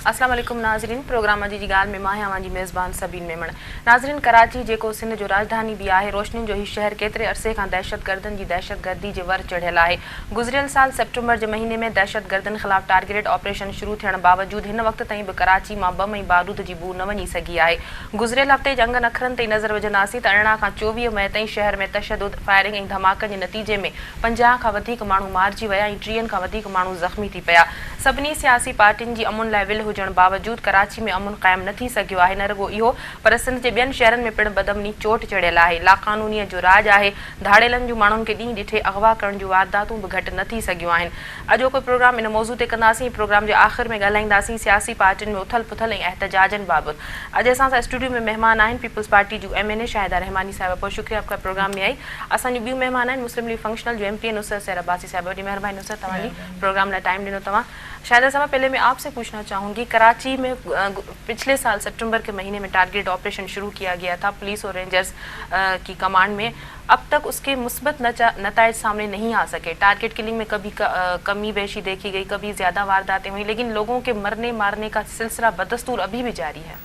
अस्सलाम वालेकुम नाज़रीन, प्रोग्राम जी गाल में मां आवां जी मेज़बान सबीन मेमण। नाज़रीन, कराची जेको सिंध जो राजधानी भी आहे, रोशनी जो ही शहर केतरे अरसे खां दहशतगर्दन जी दहशतगर्दी जे वर चढ़ियल आहे। गुज़रियल साल सेप्टेम्बर जे महीने में दहशतगर्दन ख़िलाफ़ टारगेटेड ऑपरेशन शुरू थियण बावजूद हिन वक़्त ताईं बि कराची मां बम ऐं बारूद जी बू न वञी सघी आहे। गुज़रियल हफ़्ते जंगन अखरनि ते नज़र विझंदासीं त 18 खां 24 मई ताईं शहर में तशद्दुद, फायरिंग ऐं धमाकनि जे नतीजे में 50 खां वधीक माण्हू मारिजी विया ऐं 30 खां वधीक माण्हू ज़ख़्मी थी पिया। सभिनी सियासी पार्टियुनि जी अमुन लाइ विल हुजण बावजूद कराची में अमुन क़ाइम न थी सघियो आहे। न रुगो इहो पर सिंध जे ॿियनि शहरनि में पिणु बदमनी चोट चढ़ियल आहे। लाक़ानूनीअ जो राज आहे। धाड़ेलनि जूं माण्हुनि खे ॾींहुं ॾिठे अगवा करण जूं वारदातूं बि घटि न थी सघियूं आहिनि। अॼोको प्रोग्राम इन मौज़ू ते कंदासीं। प्रोग्राम जे आख़िर में ॻाल्हाईंदासीं सियासी पार्टियुनि में उथल पुथल ऐं एहतजाजनि बाबति। अॼु असां सां स्टूडियो में महिमान आहिनि पीपल्स पार्टी जूं MNA शाहिदा रहमानी साहिबा। बहुत शुक्रिया आपका प्रोग्राम में आई। असांजूं ॿियूं महिमान आहिनि मुस्लिम लीग फंक्शनल जो MP नुसरत सैर अब्बासी साहिबा। वॾी महिरबानी नुसरत, तव्हांजी प्रोग्राम लाइ टाइम ॾिनो तव्हां। शाहिदा साहब, पहले मैं आपसे पूछना चाहूँगी, कराची में पिछले साल सितंबर के महीने में टारगेट ऑपरेशन शुरू किया गया था पुलिस और रेंजर्स की कमांड में। अब तक उसके मुस्बत नताइज सामने नहीं आ सके। टारगेट किलिंग में कभी कमी बेशी देखी गई, कभी ज़्यादा वारदातें हुई, लेकिन लोगों के मरने मारने का सिलसिला बदस्तूर अभी भी जारी है।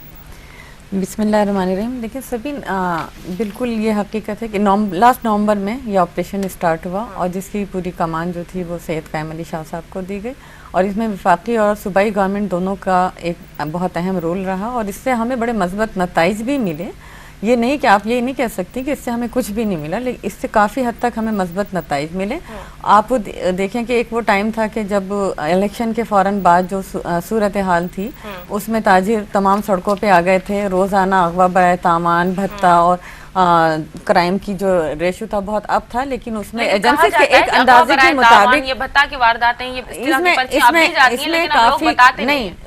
बिस्मिल्लाहिर्रहमानिर्रहीम। देखिए सभी बिल्कुल ये हकीकत है कि लास्ट नवंबर में ये ऑपरेशन स्टार्ट हुआ और जिसकी पूरी कमान जो थी वो सैयद कायम अली शाह साहब को दी गई और इसमें वफाकी और सूबाई गवर्नमेंट दोनों का एक बहुत अहम रोल रहा और इससे हमें बड़े मज़बूत नताइज भी मिले। ये नहीं कि आप ये नहीं कह सकती कि इससे हमें कुछ भी नहीं मिला, लेकिन इससे काफ़ी हद तक हमें मज़बूत नताइज मिले। आप देखें कि एक वो टाइम था कि जब इलेक्शन के फ़ौरन बाद जो सूरत हाल थी उसमें ताजिर तमाम सड़कों पे आ गए थे। रोज़ाना अगवा बराए तामान, भत्ता और क्राइम की जो रेशो था बहुत अप था, लेकिन उसमें एजेंसी के एक अंदाजे के मुताबिक ये भत्ता की वारदातें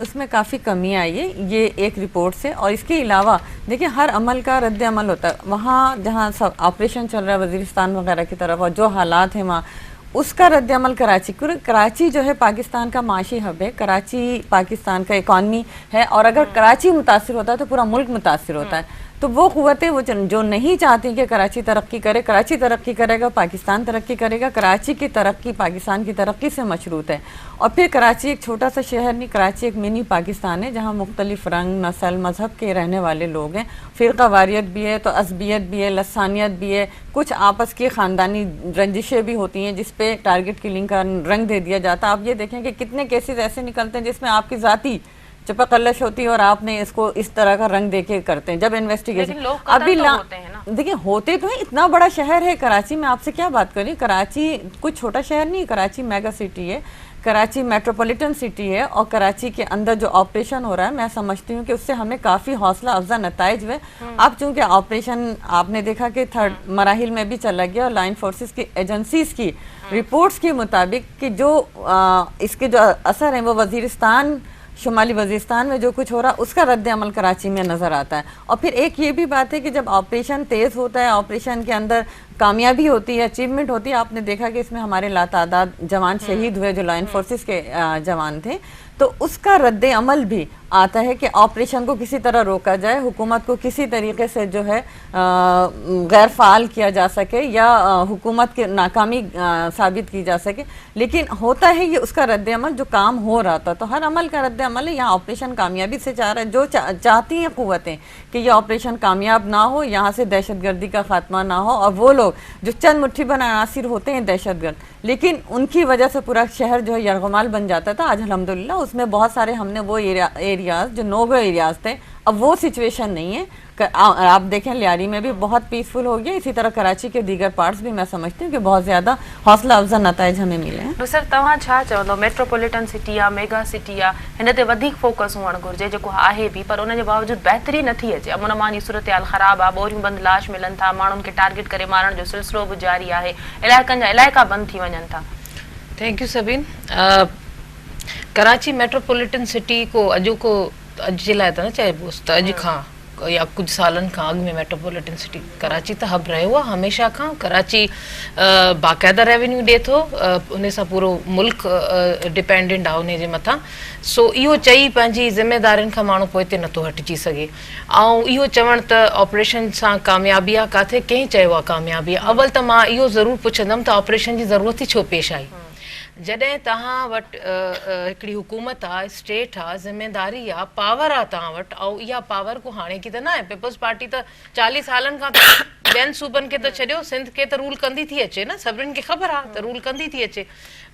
उसमें काफ़ी कमी आई है ये एक रिपोर्ट से। और इसके अलावा देखिए हर अमल का रद्द अमल होता है। वहाँ जहाँ सब ऑपरेशन चल रहा है वजीरिस्तान वगैरह की तरफ और जो हालात हैं वहाँ उसका रद्द अमल कराची जो है पाकिस्तान का माशी हब है। कराची पाकिस्तान का इकॉनमी है और अगर कराची मुतासिर होता है तो पूरा मुल्क मुतासिर होता है। तो वो क़ुव्वतें वो जो नहीं चाहती कि कराची तरक्की करे, कराची तरक्की करेगा पाकिस्तान तरक्की करेगा। कराची की तरक्की पाकिस्तान की तरक्की से मशरूत है। और फिर कराची एक छोटा सा शहर नहीं, कराची एक मिनी पाकिस्तान है जहाँ मुख्तलिफ रंग, नस्ल, मज़हब के रहने वाले लोग हैं। फ़िरक़ा वारियत भी है तो असबियत भी है, लसानियत भी है, कुछ आपस की ख़ानदानी रंजिशें भी होती हैं जिस पे टारगेट किलिंग का रंग दे दिया जाता है। आप ये देखें कि कितने केसेस ऐसे निकलते हैं जिसमें आपकी ज़ाती चपकलश होती है और आपने इसको इस तरह का रंग देके करते हैं जब इन्वेस्टिगेशन अभी देखिए होते तो है। इतना बड़ा शहर है कराची, मैं आपसे क्या बात करी, कराची कुछ छोटा शहर नहीं, कराची मेगा सिटी है, कराची मेट्रोपॉलिटन सिटी है और कराची के अंदर जो ऑपरेशन हो रहा है मैं समझती हूँ कि उससे हमें काफ़ी हौसला अफजा नताइज हुए। अब चूँकि ऑपरेशन आपने देखा कि थर्ड मराहिल में भी चला गया और लाइन फोर्सेस की एजेंसीज की रिपोर्ट्स के मुताबिक कि जो इसके जो असर हैं वो वजीरिस्तान, शुमाली वजीरिस्तान में जो कुछ हो रहा है उसका रद्द अमल कराची में नज़र आता है। और फिर एक ये भी बात है कि जब ऑपरेशन तेज़ होता है, ऑपरेशन के अंदर कामयाबी होती है, अचीवमेंट होती है, आपने देखा कि इसमें हमारे लातादाद जवान शहीद हुए जो लाइन फोर्सेस के जवान थे, तो उसका रद्द अमल भी आता है कि ऑपरेशन को किसी तरह रोका जाए, हुकूमत को किसी तरीके से जो है गैर फ़ाल किया जा सके या हुकूमत की नाकामी साबित की जा सके। लेकिन होता है ये उसका रद्द अमल जो काम हो रहा था, तो हर अमल का रद्द अमल है। यहाँ ऑपरेशन कामयाबी से जा रहा है। जो चाहती हैं क़ुव्वतें कि ये ऑपरेशन कामयाब ना हो, यहाँ से दहशतगर्दी का खात्मा ना हो और वो लोग जो चंद मुट्ठी बन अनासिर होते हैं दहशतगर्द, लेकिन उनकी वजह से पूरा शहर जो है यरगमाल बन जाता था। आज अल्हम्दुलिल्लाह उसमें बहुत सारे हमने वो एरियाज जो नो गो एरियाज थे, अब वो सिचुएशन नहीं है। आप देखें लियारी में भी बहुत पीसफुल हो गया। इसी तरह कराची के दीगर पार्ट्स भी मैं समझती हूँ कि बहुत ज़्यादा हौसला अफजा नताइज हमें मिले हैं। सर तव्हां छा चवंदो, मेट्रोपॉलिटन सिटी आहे, मेगा सिटी आहे, हिन ते वधीक फोकस हुअणु घुरिजे जेको आहे बि, पर उन जे बावजूद बहितरी नथी अचे। अमन अमान जी सूरत हाल ख़राबु आहे, ॿोरियूं बंदि लाश मिलनि था, माण्हुनि खे टारगेट करे मारण जो सिलसिलो बि जारी आहे, इलाइक़नि जा इलाइक़ा बंदि थी वञनि था। Thank you Sabin. Karachi metropolitan city को अॼु जे लाइ त न चइबोसि त अॼु खां या कुछ सालन खां अॻु में मेट्रोपॉलिटन सिटी कराची त हब रहियो आहे हमेशा खां। कराची बाक़ाइदा रेवेन्यू ॾिए थो, उन सां पूरो मुल्क डिपेंडेंट आहे उन जे मथां। सो इहो चई पंहिंजी ज़िम्मेदारियुनि खां माण्हू पोइ हिते नथो हटिजी सघे। ऐं इहो चवणु त ऑपरेशन सां कामयाबी आहे, किथे कंहिं चयो आहे कामयाबी आहे? अवल त मां इहो ज़रूरु पुछंदमि त ऑपरेशन जी ज़रूरत ई छो पेश आई? जॾहिं तव्हां वटि हिकिड़ी हुकूमत आहे, स्टेट आहे, ज़िम्मेदारी आहे, पावर आहे तव्हां वटि, ऐं इहा पावर को हाणे की त न आहे। पीपल्स पार्टी त 40 सालनि खां ॿियनि सूबनि खे त छॾियो, सिंध खे त रूल कंदी थी अचे न, सभिनीनि खे ख़बर आहे त रूल कंदी थी अचे।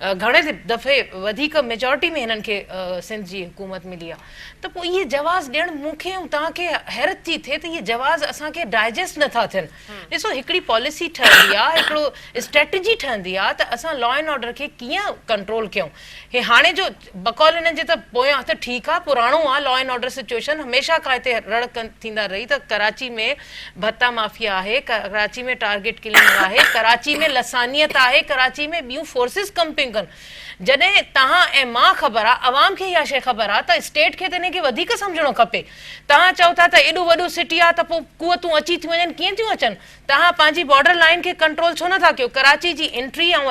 घणे दफ़े वधीक मेजॉरिटी में हिननि खे सिंध जी हुकूमत मिली आहे। त पोइ इहे जवाज़ ॾियणु मूंखे ऐं तव्हांखे हैरत थी थिए त इहे जवाज़ असांखे डाइजेस्ट नथा थियनि। ॾिसो, हिकिड़ी पॉलिसी ठहंदी आहे, हिकिड़ो स्ट्रेटजी ठहंदी आहे त असां लॉ एंड ऑर्डर खे कीअं कंट्रोल कयूं। हे हाणे जो बकौल हिननि जे त पोयां त ठीकु आहे, पुराणो आहे लॉ एंड ऑर्डर सिचुएशन, हमेशह खां हिते रड़ थींदा रही त कराची में भत्ता माफ़िया आहे, कराची में टारगेट किलिंग आहे, कराची में लसानियत आहे, कराची में ॿियूं फोर्सिस कम पियूं कनि। जॾहिं तव्हां ऐं मां ख़बर आहे, अवाम खे इहा शइ ख़बर आहे त स्टेट खे त हिन खे वधीक सम्झणो खपे। तव्हां चओ था त एॾो वॾो सिटी आहे त पोइ कुवतूं अची थियूं वञनि, कीअं थियूं अचनि? तव्हां पंहिंजी बॉर्डर लाइन खे कंट्रोल छो नथा कयो? कराची जी एंट्री ऐं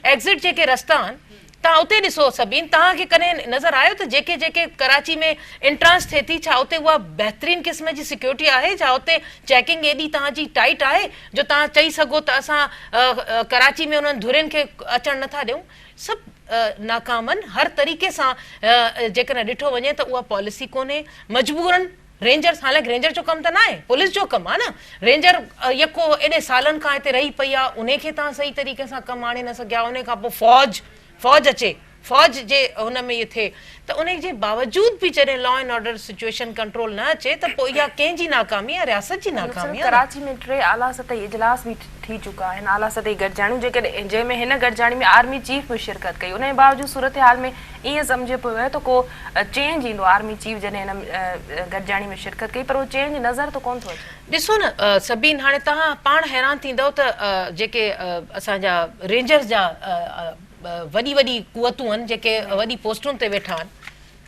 एग्ज़िट जेके रस्ता आहिनि, तव्हां उते ॾिसो सभिनि, तव्हांखे कॾहिं नज़र आयो त जेके जेके कराची में एंट्रांस थिए थी, छा उते उहा बहितरीन क़िस्म जी सिक्योरिटी आहे? छा उते चेकिंग एॾी तव्हांजी टाइट आहे जो तव्हां चई सघो त असां कराची में उन्हनि धुरियुनि खे अचणु नथा ॾियूं? सभु नाकामनि। हर तरीक़े सां जेकॾहिं ॾिठो वञे त उहा पॉलिसी कोन्हे। मजबूरनि रेंजर्स, हालांकि रेंजर जो कमु त न आहे, पुलिस जो कमु आहे न। रेंजर यको एॾे सालनि खां हिते रही पई आहे, उन खे तव्हां सही तरीक़े सां कमु आणे न सघिया। उन खां पोइ फ़ौज अचे, फ़ौज जे हुन में इहे थिए, त उन जे बावजूद बि जॾहिं law and order situation control न अचे त पोइ इहा कंहिंजी नाकामी आहे? रियासत जी नाकामी आहे। कराची में 3 आला सतही इजलास भी थी चुका आहिनि, आला सतही गॾिजाणियूं, जेके जंहिंमें हिन गॾिजाणी में आर्मी चीफ भी शिरकत कई। उन जे बावजूद सूरत हाल में ईअं सम्झे पियो आहे त को चेंज ईंदो। आर्मी चीफ जॾहिं हिन गॾिजाणी में शिरकत कई, पर उहो चेंज नज़र त कोन थो अचे। ॾिसो न सभिनि, हाणे तव्हां पाण हैरान थींदव त जेके असांजा रेंजर्स जा वॾी वॾी कुवतूं आहिनि, जेके वॾी पोस्टुनि ते वेठा आहिनि,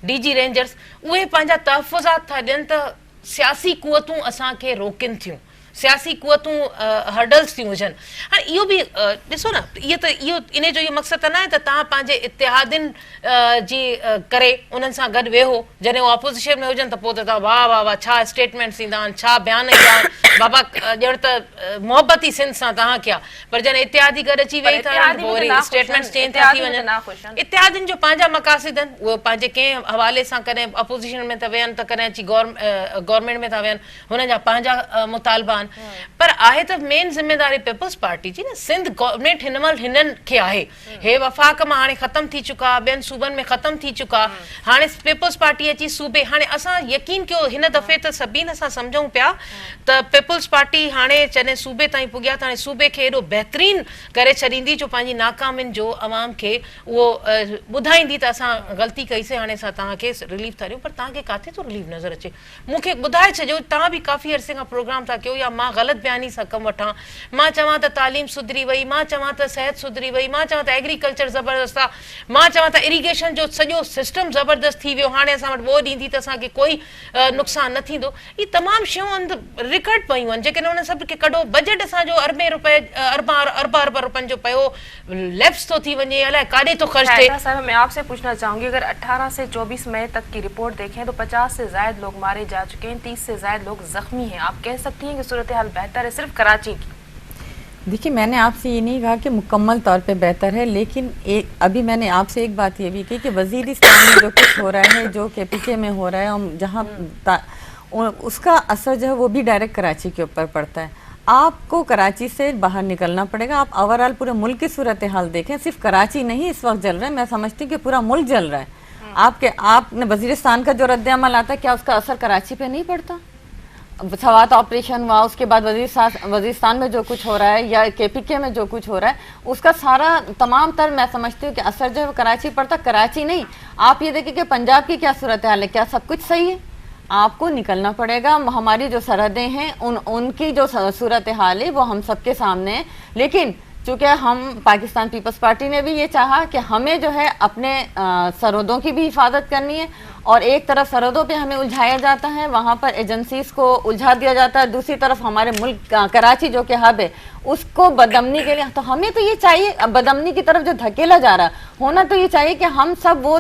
DG रेंजर्स, उहे पंहिंजा तहफ़ुज़ात था ॾियनि त सियासी कुवतूं असांखे रोकनि थियूं, सियासी कुवतूं हर्डल्स थियूं हुजनि। हाणे इहो बि ॾिसो न, इहो इन जो इहो मक़सदु त न आहे त तव्हां पंहिंजे इतिहादिन जी करे उन्हनि सां गॾु वेहो, जॾहिं उहे ऑपोज़िशन में हुजनि त पोइ त तव्हां वाह वाह वाह छा स्टेटमेंट्स ईंदा आहिनि, छा बयान ईंदा आहिनि, बाबा ॼण त मोहबत ई सिंध सां तव्हांखे आहे। पर जॾहिं इतिहादी गॾु अची वेही था पोइ वरी स्टेटमेंट्स चेंज था थी वञनि। इतिहादिन जो पंहिंजा मक़ासिद आहिनि, उहे पंहिंजे कंहिं हवाले सां कॾहिं अपोज़िशन में था वेहनि त कॾहिं अची गवर्नमेंट में था वेहनि, हुननि जा पंहिंजा मुतालबा। पर आहे त मेन ज़िम्मेदारी पीपल्स पार्टी जी न। सिंध गवर्नमेंट हिन महिल हिननि खे आहे, हे वफ़ाक़ मां हाणे ख़तम थी चुका, ॿियनि सूबनि में ख़तम थी चुका, हाणे पीपल्स पार्टी अची सूबे। हाणे असां यकीन कयो हिन दफ़े त सभिनि असां सम्झूं पिया त पीपल्स पार्टी हाणे जॾहिं सूबे ताईं पुॻिया त हाणे सूबे खे एॾो बहितरीन करे छॾींदी जो पंहिंजी नाकामियुनि जो अवाम खे उहो ॿुधाईंदी त असां ग़लती कईसीं, हाणे असां तव्हांखे रिलीफ था ॾियूं। पर तव्हांखे किथे थो रिलीफ नज़र अचे? मूंखे ॿुधाए छॾियो, तव्हां बि काफ़ी अरसे खां प्रोग्राम था कयो, या मां ग़लति बयानी सां कमु वठां, मां चवां त तालीम सुधरी वई, मां चवां त सिहत सुधरी वई, मां चवां त एग्रीकल्चर ज़बरदस्त आहे, मां चवां त इरिगेशन जो सॼो सिस्टम ज़बरदस्त थी वियो, हाणे असां वटि ॿोॾि ईंदी त असांखे कोई नुक़सानु न थींदो। इहे तमामु शयूं आहिनि रिकॉर्ड पयूं आहिनि, जेकॾहिं उन्हनि सभु खे कढो, बजट असांजो अरब रुपयनि जो पियो लेफ्स थो थी वञे, अलाए काॾे थो ख़र्च थिए। साहब मैं आपसे पूछना चाहूंगी, अगर 18 से 24 मई तक की रिपोर्ट देखें तो 50 से ज़ायद लोग मारे जा चुके हैं, 30 से ज़ायद लोग जख्मी हैं। आप कह सकती हैं कि सूरत हाल बेहतर है सिर्फ कराची की? देखिए, मैंने आपसे ये नहीं कहा कि मुकम्मल तौर पे बेहतर है, लेकिन अभी मैंने आपसे एक बात ये भी की कि वज़ीरिस्तान में जो कुछ हो रहा है, जो KPK में हो रहा है, और जहाँ उसका असर जो है वो भी डायरेक्ट कराची के ऊपर पड़ता है। आपको कराची से बाहर निकलना पड़ेगा। आप ओवरऑल पूरे मुल्क की सूरत हाल देखें, सिर्फ कराची नहीं इस वक्त जल रहा है, मैं समझती हूँ कि पूरा मुल्क जल रहा है। आपने वज़ीरिस्तान का जो रद्द-ए-अमल आता है, क्या उसका असर कराची पे नहीं पड़ता? सवात ऑपरेशन हुआ, उसके बाद वज़ीरिस्तान में जो कुछ हो रहा है, या KPK में जो कुछ हो रहा है, उसका सारा तमाम तर मैं समझती हूँ कि असर जो है वो कराची पड़ता। कराची नहीं, आप ये देखिए कि पंजाब की क्या सूरत हाल है, क्या सब कुछ सही है? आपको निकलना पड़ेगा। हमारी जो सरहदें हैं उनकी जो सूरत हाल है वो हम सबके सामने है। लेकिन चूँकि हम पाकिस्तान पीपल्स पार्टी ने भी ये चाहा कि हमें जो है अपने सरहदों की भी हिफाजत करनी है, और एक तरफ सरहदों पे हमें उलझाया जाता है, वहाँ पर एजेंसीज को उलझा दिया जाता है, दूसरी तरफ हमारे मुल्क कराची जो कि हब है उसको बदमनी के लिए। तो हमें तो ये चाहिए, बदमनी की तरफ जो धकेला जा रहा होना तो ये चाहिए कि हम सब वो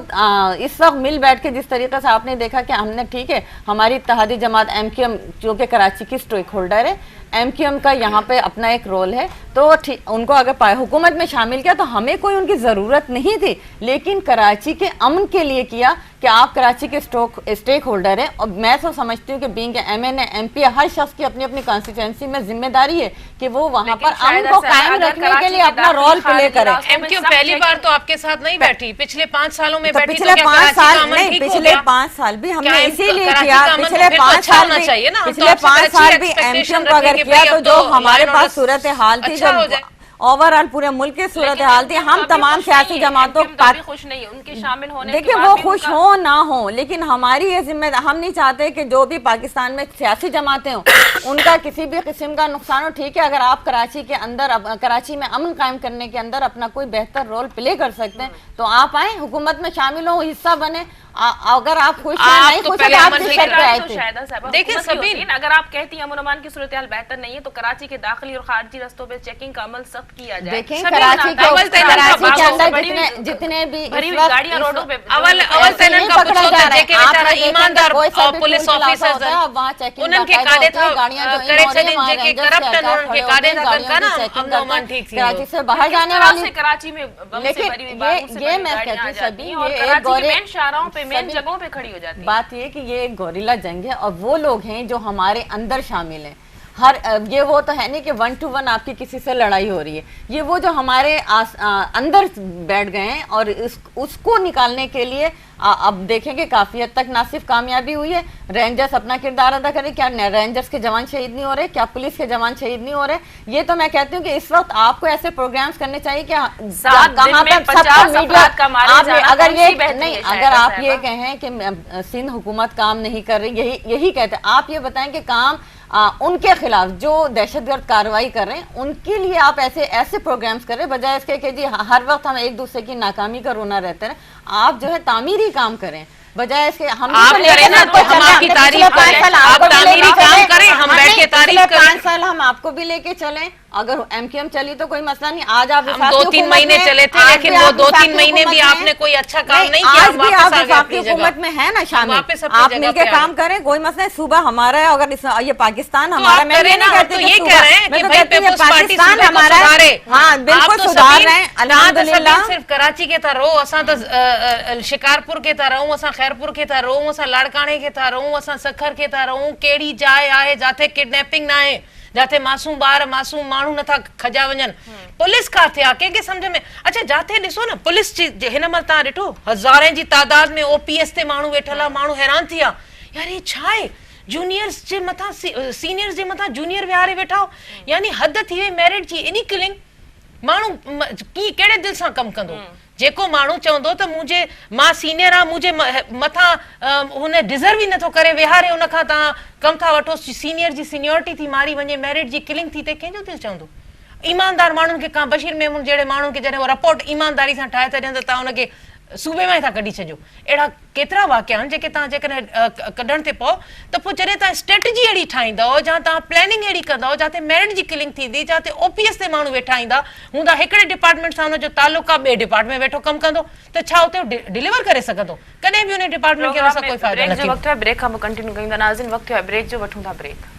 इस वक्त मिल बैठ के, जिस तरीके से आपने देखा कि हमने, ठीक है, हमारी इत्तेहादी जमात MQM जो कि कराची की स्टेक होल्डर है, MQM का यहाँ पे अपना एक रोल है, तो ठीक उनको अगर हुकूमत में शामिल किया तो हमें कोई उनकी ज़रूरत नहीं थी, लेकिन कराची के अमन के लिए किया कि आप कराची के स्टेक होल्डर हैं। और मैं तो समझती हूँ कि बीइंग MNA MP हर शख्स की अपनी अपनी कॉन्स्टिट्यूंसी में जिम्मेदारी है कि वो वहाँ पर अमन को कायम रखने के लिए अपना रोल प्ले करे। MQM पहली बार तो आपके साथ नहीं बैठी, पिछले 5 सालों में बैठी, पिछले 5 साल नहीं, पिछले 5 साल भी हमने इसीलिए किया, पिछले 5 साल भी MQM को अगर किया तो जो हमारे पास सूरत हाल थी, जो ओवरऑल पूरे मुल्क की सूरत हाल थी, हम तमाम सियासी जमातों भी खुश नहीं है उनके शामिल होने। देखिए वो खुश हो ना हो, लेकिन हमारी ये जिम्मेदारी, हम नहीं चाहते कि जो भी पाकिस्तान में सियासी जमातें हों उनका किसी भी किस्म का नुकसान हो। ठीक है, अगर आप कराची के अंदर, कराची में अमन कायम करने के अंदर अपना कोई बेहतर रोल प्ले कर सकते हैं तो आप आए, हुकूमत में शामिल हो, हिस्सा बने। अगर आप खुश हैं, नहीं खुश हैं, आप किस शर्त पे आए थे? देखिए सभी, अगर आप कहती हैं अमन की सूरत हाल बेहतर नहीं है तो कराची के दाखिली और खारजी रस्तों पे चेकिंग का अमल सख्त किया जाए। देखें कराची के अंदर जितने भी गाड़ियां रोडों पे अवल तैनात का पूछो तो जेके बेचारा ईमानदार पुलिस ऑफिसर्स उनन के कादे था करे छदिन जेके करप्ट उनन के कादे था का ना अमन अमान ठीक थी कराची से बाहर जाने वाली कराची में बम से भरी हुई बारूद ये मैं कहती हूं सभी, ये एक गौरे शाहराहों पे मेन जगहों पे खड़ी हो जाती है। बात ये कि ये एक गोरिल्ला जंग है और वो लोग हैं जो हमारे अंदर शामिल हैं। हर ये वो तो है नहीं कि 1 to 1 आपकी किसी से लड़ाई हो रही है, ये वो जो हमारे अंदर बैठ गए हैं और उसको निकालने के लिए अब देखेंगे काफी हद तक ना सिर्फ कामयाबी हुई है, रेंजर्स अपना किरदार अदा करें, क्या रेंजर्स के जवान शहीद नहीं हो रहे, क्या पुलिस के जवान शहीद नहीं हो रहे। ये तो मैं कहती हूँ कि इस वक्त आपको ऐसे प्रोग्राम्स करने चाहिए कि कहाँ पर सबका मीडिया, अगर ये नहीं, अगर आप ये कहें कि सिंध हुकूमत काम नहीं कर रही, यही कहते हैं, आप ये बताएं कि काम उनके खिलाफ जो दहशतगर्द कार्रवाई कर रहे हैं उनके लिए आप ऐसे प्रोग्राम्स करें, बजाय इसके कि जी हर वक्त हम एक दूसरे की नाकामी का रोना रहते हैं। आप जो है तामीरी काम करें, बजाय इसके हम आप करें ना तो हम आपकी तारीफ करें, आप तामीरी काम करें, हम बैठ के तारीफ करें। 5 साल हम आपको भी लेके चलें, अगर MQM चली तो कोई मसला नहीं। आज आप 2-3 महीने चले थे, लेकिन वो 2-3 महीने भी आपने कोई अच्छा काम नहीं किया। आज भी आप वफाकी हुकूमत में है ना शामिल, आप मिलके काम करें, कोई मसला नहीं। सुबह हमारा है, अगर ये पाकिस्तान हमारा, मैं नहीं कहती, तो ये कह रहे हैं कि भाई पीपल्स पार्टी पाकिस्तान हमारा है, हाँ बिल्कुल सुधार रहे हैं अल्हम्दुलिल्लाह। सिर्फ कराची के था रहो, असां तो शिकारपुर के था रहूं, असां खैरपुर के था रहूं, असां लाड़काणे के था रहूं, असां सखर के था रहूं, केड़ी जाए आहे जाते किडनैपिंग ना आहे, जाते मासूम ॿार मासूम माण्हू नथा खजा वञनि, पुलिस काथे आहे कंहिंखे सम्झ में। अच्छा जाते ॾिसो न पुलिस जी हिन महिल तव्हां ॾिठो हज़ारनि जी तादाद में OPS ते माण्हू वेठल आहे, माण्हू हैरान थी विया, यार ये छा आहे, जूनियर्स जे मथां सीनियर्स जे मथां जूनियर विहारे वेठा हो, यानी हद थी वई मेरिट जी एॾी किलिंग। माण्हू कहिड़े दिलि सां कमु कंदो, जेको माण्हू चवंदो त मुंहिंजे मां सीनियर आहे, मुंहिंजे मथां हुन डिज़र्व ई नथो करे, विहारे उनखां तव्हां कमु था वठो, सीनियर जी सीनियोरिटी थी मारी वञे, मेरिट जी किलिंग थी थिए, कंहिंजो दिलि चवंदो। ईमानदार माण्हुनि खे का बशीर मेमून जहिड़े माण्हुनि खे जॾहिं उहो रिपोर्ट ईमानदारी सां ठाहे था ॾियनि त तव्हां हुनखे सूबे में था कढी छॾियो। अहिड़ा केतिरा वाक़िया आहिनि जेके तव्हां जेकॾहिं कढण ते पओ त पोइ जॾहिं तव्हां स्ट्रेटजी अहिड़ी ठाहींदव, जा तव्हां प्लानिंग अहिड़ी कंदव, जाते मेरिट जी किलिंग थींदी, जाते OPS ते माण्हू वेठा ईंदा हूंदा, हिकिड़े डिपार्टमेंट सां हुनजो तालुक आहे, ॿिए डिपार्टमेंट में वेठो कमु कंदो, त छा उते डिलीवर करे सघंदो? कॾहिं बि उन डिपार्टमेंट खे असां कोई फ़ाइदो न थींदो। वक़्तु आहे ब्रेक, हम कंटिन्यू कयूं था। नाज़रीन वक़्तु आहे ब्रेक जो, वठूं था ब्रेक।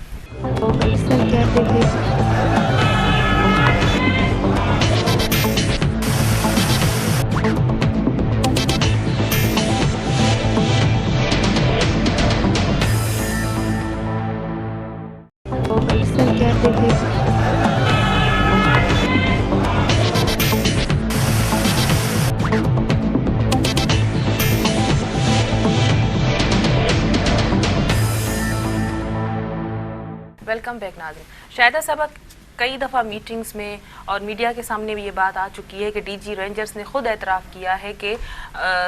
वेलकम बैक नाज़रीन। शाहिदा साहब कई दफ़ा मीटिंग्स में और मीडिया के सामने भी ये बात आ चुकी है कि DG रेंजर्स ने खुद एतराफ़ किया है कि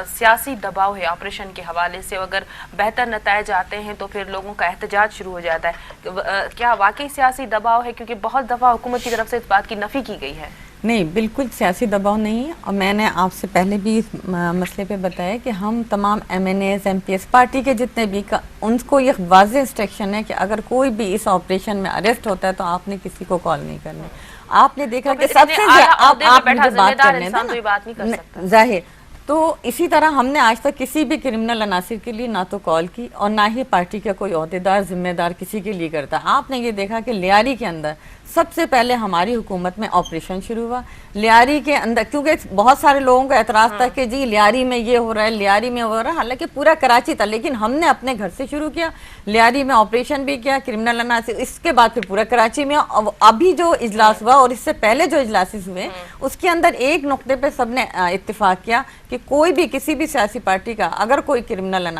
सियासी दबाव है ऑपरेशन के हवाले से, अगर बेहतर नताइज आते हैं तो फिर लोगों का एहतजाज शुरू हो जाता है। क्या वाकई सियासी दबाव है? क्योंकि बहुत दफ़ा हुकूमत की तरफ से इस बात की नफ़ी की गई है। नहीं, बिल्कुल सियासी दबाव नहीं है। और मैंने आपसे पहले भी इस मसले पे बताया कि हम तमाम MNAs MPs पार्टी के जितने भी उनको ये वाज़ेह इंस्ट्रक्शन है कि अगर कोई भी इस ऑपरेशन में अरेस्ट होता है तो आपने किसी को कॉल नहीं करनी। आपने देखा कि सबसे आप मुझे बात करने दें ना, जाहिर तो इसी तरह हमने आज तक किसी भी क्रिमिनल अनासिर के लिए ना तो कॉल की और ना ही पार्टी का कोई ओहदेदार जिम्मेदार किसी के लिए करता। आपने ये देखा कि लियारी के अंदर सबसे पहले हमारी हुकूमत में ऑपरेशन शुरू हुआ लियारी के अंदर, क्योंकि बहुत सारे लोगों का एतराज़ था कि जी लियारी में ये हो रहा है, लियारी में हो रहा है, हालांकि पूरा कराची था, लेकिन हमने अपने घर से शुरू किया, लियारी में ऑपरेशन भी किया, क्रिमिनल अनासिर, इसके बाद फिर पूरा कराची में। अभी जो इजलास हुआ और इससे पहले जो इजलासिस हुए उसके अंदर एक नुक्ते पे सबने इत्तेफाक किया कि कोई भी किसी भी सियासी पार्टी का अगर कोई क्रिमिनल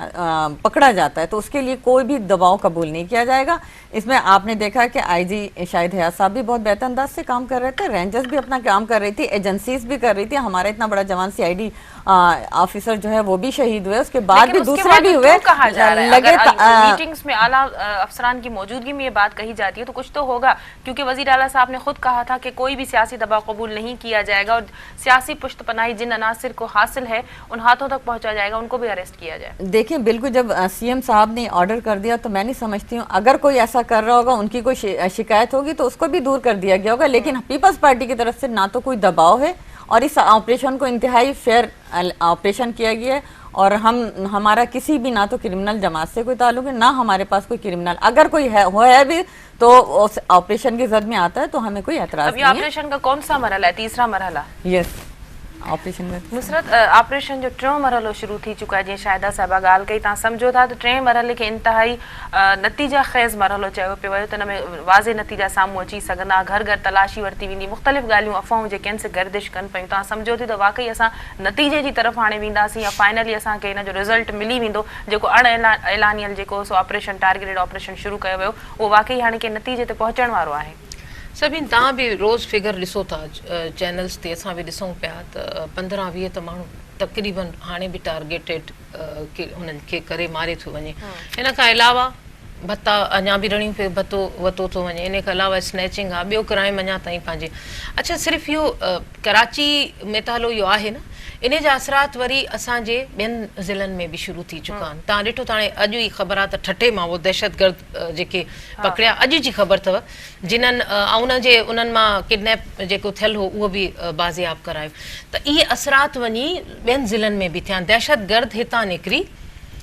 पकड़ा जाता है तो उसके लिए कोई भी दबाव कबूल नहीं किया जाएगा। इसमें आपने देखा कि IG शाहिद हयात साहब भी बहुत बेहतर अंदाज से काम कर रहे थे, रेंजर्स भी अपना काम कर रही थी, एजेंसीज भी कर रही थी। हमारा इतना बड़ा जवान CID ऑफिसर जो है वो भी शहीद हुए, उसके बाद भी दूसरे भी हुए। लगे मीटिंग्स में आला अफसरान की मौजूदगी में ये बात कही जाती है तो कुछ तो होगा, क्योंकि वजीर आला साहब ने खुद कहा था कि कोई भी सियासी दबाव कबूल नहीं किया जाएगा और सियासी पुश्तपनाही जिन अनासिर को हासिल है उन हाथों तक पहुंचा जाएगा, उनको भी अरेस्ट किया जाए। देखिए, बिल्कुल जब CM साहब ने ऑर्डर कर दिया तो मैं नहीं समझती हूँ अगर कोई ऐसा कर रहा होगा, उनकी कोई शिकायत होगी तो उसको भी दूर कर दिया गया होगा, लेकिन पीपल्स पार्टी की तरफ से ना तो कोई दबाव है और इस ऑपरेशन को इंतहाई फेयर ऑपरेशन किया गया है। और हमारा किसी भी ना तो क्रिमिनल जमात से कोई ताल्लुक है, ना हमारे पास कोई क्रिमिनल, अगर कोई है भी तो उस ऑपरेशन की जद में आता है तो हमें कोई एतराज नहीं है। ऑपरेशन का कौन सा मरहला है? तीसरा मरहला। यस, ऑपरेशन में नुसरत ऑपरेशन जो टियों मरहलो शुरू थी चुका है, जीअं शाहिदा साहिबा ॻाल्हि कई, तव्हां सम्झो था त टें मरहले खे इंतहाई नतीजा ख़ेज़ मरहलो चयो पियो वियो त हिन में वाज़े नतीजा साम्हूं अची सघंदा, घर घर तलाशी वरिती वेंदी, मुख़्तलिफ़ ॻाल्हियूं अफ़वाहूं जेके आहिनि से गर्दिश कनि पियूं। तव्हां सम्झो थी त वाक़ई असां नतीजे जी तरफ़ हाणे वेंदासीं या फाइनली असांखे हिन जो रिज़ल्ट मिली वेंदो, जेको ऐलानियल जेको सो ऑपरेशन टारगेटेड ऑपरेशन शुरू कयो वियो उहो वाक़ई हाणे के नतीजे ते पहुचण वारो आहे। सभिनि तव्हां बि रोज़ फिगर ॾिसो था चैनल्स ते, असां बि ॾिसूं पिया त 15-20 त माण्हू तक़रीबन हाणे बि टारगेटेड हुननि खे करे मारे थो वञे। हिन खां अलावा भत्ता अञा बि रड़ियूं पियो भत्तो वरितो थो वञे, इन खां अलावा स्नैचिंग आहे, ॿियो क्राइम अञा ताईं पंहिंजे। अच्छा, सिर्फ़ु इहो कराची में त हलो इहो आहे न, इन जा असरात वरी असांजे ॿियनि ज़िलनि में बि शुरू थी चुका आहिनि। तव्हां ॾिठो त हाणे अॼु ई ख़बर आहे त ठठे मां उहो दहशतगर्द जेके पकड़िया, अॼु जी ख़बर अथव, जिन्हनि उन्हनि मां किडनैप जेको थियल हो उहो बि बाज़ियाब करायो। त इहे असरात वञी ॿियनि ज़िलनि में बि थिया आहिनि। दहशतगर्द हितां निकिरी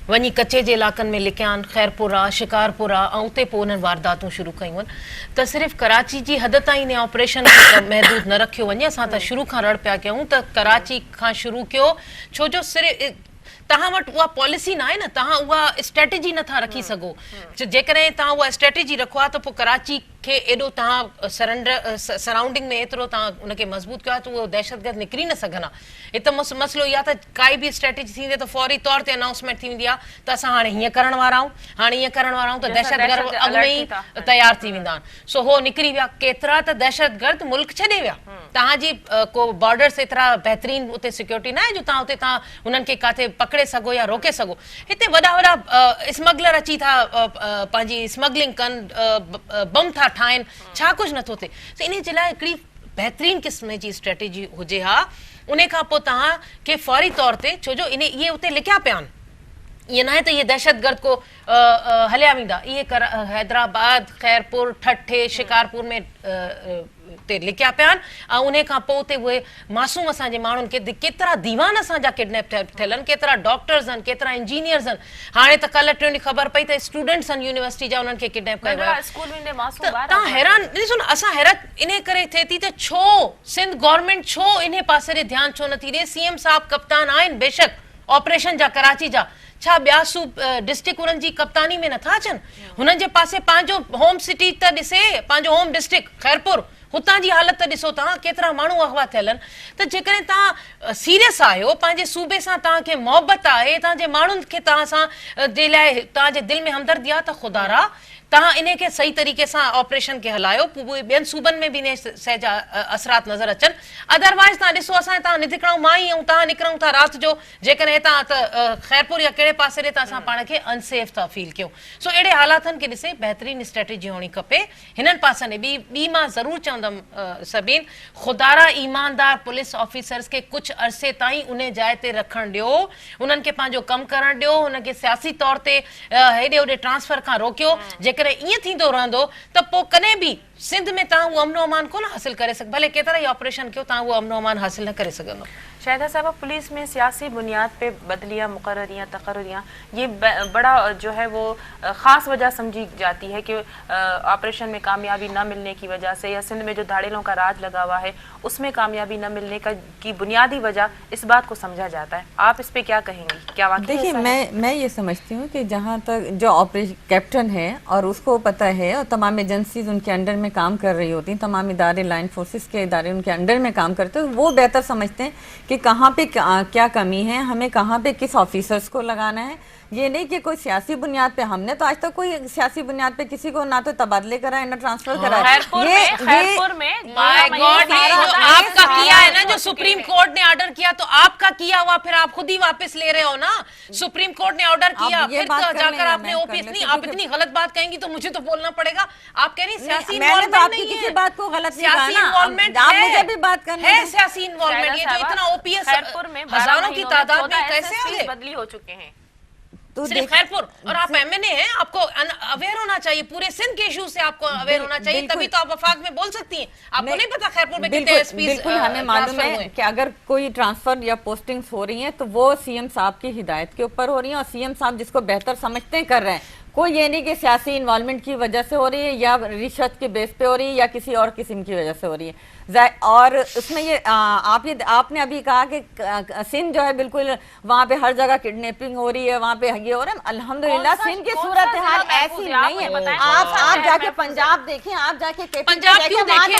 वञी कचे जे इलाक़नि में लिकिया आहिनि, ख़ैरपुर आहे, शिकारपुर आहे, ऐं उते पोइ उन्हनि वारदातूं शुरू कयूं आहिनि। त सिर्फ़ु कराची जी हद ताईं इन ऑपरेशन महदूद न रखियो वञे। असां त शुरू खां रड़ पिया कयूं त कराची खां शुरू कयो, छो जो सिर्फ़ु तव्हां वटि उहा पॉलिसी न आहे न, तव्हां उहा स्ट्रेटेजी नथा रखी सघो। जेकॾहिं तव्हां उहा स्ट्रेटेजी रखो आहे त पोइ कराची खे एॾो तव्हां सराउंडिंग में एतिरो तव्हां उनखे मज़बूत कयो आहे त उहो दहशतगर्द निकिरी न सघंदा। हिते मसइलो इहा त काई बि स्ट्रेटेजी थींदी त फौरी तौर ते अनाउंसमेंट थी वेंदी आहे त असां हाणे हीअं करण वारा आहियूं, हाणे हीअं करण वारा आहियूं, त दहशतगर्द अॻु में ई तयारु थी वेंदा आहिनि। सो हो निकिरी विया, केतिरा त दहशतगर्द मुल्क छॾे विया। तव्हांजी को बॉर्डर्स एतिरा बहितरीन उते सिक्योरिटी न आहे जो तव्हां उते तव्हां उन्हनि खे किथे पकड़े सघो या रोके सघो। हिते वॾा वॾा स्मगलर अची था पंहिंजी स्मगलिंग कनि, बम था ठाहिनि, छा कुझु नथो थिए। त इन जे लाइ हिकिड़ी बहितरीन क़िस्म जी स्ट्रेटेजी हुजे हा। उन खां पोइ तव्हांखे फौरी तौर ते, छो जो इहे उते लिकिया पिया आहिनि, ईअं न आहे त इहे दहशतगर्द को हलिया वेंदा, इहे हैदराबाद, ख़ैरपुर, ठठे, शिकारपुर में ते लिकिया पिया आहिनि। ऐं उन खां पोइ उते उहे मासूम असांजे माण्हुनि खे, केतिरा दीवान असांजा किडनैप थियल आहिनि, केतिरा डॉक्टर्स आहिनि, केतिरा इंजीनियर्स आहिनि। हाणे त कल्ह टियों ॾींहुं ख़बर पई त स्टूडेंट्स आहिनि यूनिवर्सिटी जा, उन्हनि खे किडनैप कयो आहे। तव्हां हैरान ॾिसो न, असां हैरत इन करे थिए थी त छो सिंध गवर्नमेंट छो इन पासे ॾे ध्यानु छो नथी ॾे। CM साहब कप्तान आहिनि बेशक ऑपरेशन जा कराची जा, छा ॿिया डिस्ट्रिक्ट उन्हनि जी कप्तानी में नथा अचनि? हुननि जे पासे पंहिंजो होम सिटी त ॾिसे, पंहिंजो होम डिस्ट्रिक्ट ख़ैरपुर, हुतां जी हालत त ॾिसो तव्हां, केतिरा माण्हू अगवा थियल आहिनि। त जेकॾहिं तव्हां सीरियस आहियो, पंहिंजे सूबे सां तव्हांखे मोहबत आहे, तव्हांजे माण्हुनि खे तव्हां सां जे लाइ तव्हांजे दिलि में हमदर्दी आहे, त ख़ुदा रा तहां इन्हें के सही तरीके से ऑपरेशन के हलायो बेन सूबन में भी ने सहजा असरात नजर अचन अदरवाइज ता दिसो असा ता निकरणो माई ऐं ता निकरणो था रात जो जेकर एता त खैरपुर या केड़े पासे रे ता असा पाण के अनसेफ था फील क्यों सो एड़े हालातन के दिसे बेहतरीन स्ट्रेटजी होनी खपे हिनन पासे ने बी मां जरूर चंदम सबीन खुदारा ईमानदार पुलिस ऑफिसर्स के कुछ अरसे ताई उन्हें जाए ते रखण दियो उनन के पांजो कम करण दियो उन के सियासी तौर ते हेडे ओडे ट्रांसफर का रोकियो जेकर इं थींदो रहंदो त पो कने भी सिंध में ता वो अमन अमान को हासिल करे सक भले केतरा ही ऑपरेशन क्यों ता वो अमन अमान हासिल न करे सकंदो शाहिदा साहबा पुलिस में सियासी बुनियाद पे बदलियां मुकर्ररियां तकर्रियां ये बड़ा जो है वो खास वजह समझी जाती है कि ऑपरेशन में कामयाबी न मिलने की वजह से या सिंध में जो धाड़ेलों का राज लगा हुआ है उसमें कामयाबी न मिलने की बुनियादी वजह इस बात को समझा जाता है। आप इस पे क्या कहेंगी, क्या वाकई देखिए मैं ये समझती हूँ कि जहाँ तक जो ऑपरेशन कैप्टन है और उसको पता है और तमाम एजेंसीज उनके अंडर में काम कर रही होती हैं, तमाम इदारे लाइन फोर्सेस के इदारे उनके अंडर में काम करते हैं, वो बेहतर समझते हैं कि कहाँ पे क्या कमी है, हमें कहाँ पे किस ऑफिसर्स को लगाना है। ये नहीं कि कोई सियासी बुनियाद पे हमने तो आज तक कोई सियासी बुनियाद पे किसी को ना तो तबादले कराए ना ट्रांसफर कराए। खैरपुर में माय गॉड ये जो आपका किया है ना, जो सुप्रीम कोर्ट ने ऑर्डर किया तो आपका किया हुआ फिर आप खुद ही वापस ले रहे हो ना। सुप्रीम कोर्ट ने ऑर्डर किया फिर तो जाकर आपने ओपीएस नहीं, आप इतनी गलत बात कहेंगी तो मुझे तो बोलना पड़ेगा। आप कह रही सियासी इन्वॉल्वमेंट नहीं है, किसी बात को गलत नहीं सियासी इन्वॉल्वमेंट आप मुझे भी बात करनी है, सियासी इन्वॉल्वमेंट ये जो इतना ओपीएस हजारों की तादाद में कैसे आगे बदली हो चुके हैं तो सिर्फ खैरपुर और आप एमएनए हैं, आपको अवेयर होना चाहिए, पूरे सिंध के इशू से आपको अवेयर होना चाहिए, तभी तो आप वफाक में बोल सकती हैं। आपको नहीं पता खैरपुर में कितने एसपी बिल्कुल हमें मालूम है कि अगर कोई ट्रांसफर या पोस्टिंग्स हो रही हैं तो वो सीएम साहब की हिदायत के ऊपर हो रही हैं और सीएम साहब जिसको बेहतर समझते हैं कर रहे हैं। कोई ये नहीं कि सियासी इन्वॉल्वमेंट की वजह से हो रही है या रिश्वत के बेस पे हो रही है या किसी और किस्म की वजह से हो रही है। और उसमें ये आपने अभी कहा कि सिंध जो है बिल्कुल वहाँ पे हर जगह किडनैपिंग हो रही है, वहाँ पे ये हो रहा है। अल्हम्दुलिल्लाह सिंध की सूरत हाल ऐसी नहीं है। आप जाके पंजाब देखें, आप जाके पंजाब क्यों देखें,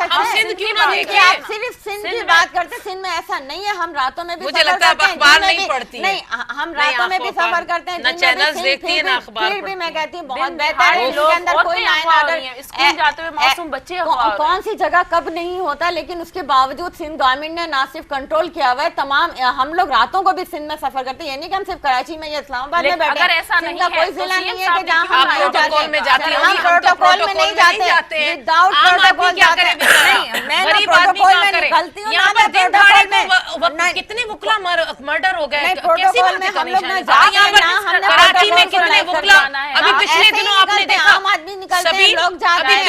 हम सिंध क्यों ना देखें? आप सिर्फ सिंध की बात करते, सिंध में ऐसा नहीं है। हम रातों में भी मुझे लगता है अखबार नहीं पढ़ती, नहीं हम रातों में भी सफर करते हैं, ना चैनल्स देखती है ना अखबार। फिर भी मैं कहती हूँ बहुत बेहतर है, इसके अंदर कोई लाइन ऑर्डर स्कूल जाते हुए मासूम बच्चे कौन सी जगह कब नहीं होता, लेकिन उसके बावजूद सिंध गवर्नमेंट ने ना सिर्फ कंट्रोल किया हुआ है, तमाम हम लोग रातों को भी सिंध में सफर करते हैं। ये नहीं कि हम सिर्फ कराची में या इस्लामाबाद में बैठे, अगर ऐसा नहीं है कोई जिला नहीं है कि जहाँ हम प्रोटोकॉल में जाते हैं, हम प्रोटोकॉल में नहीं जाते, विदाउट प्रोटोकॉल जाते हैं। नहीं मैं प्रोटोकॉल में निकलती हूँ, यहाँ पर प्रोटोकॉल में कितने वुकला मर्डर हो गए, प्रोटोकॉल में हम लोग कराची में कितने वुकला, अभी पिछले दिनों आपने देखा आम आदमी निकलते हैं, लोग जाते हैं,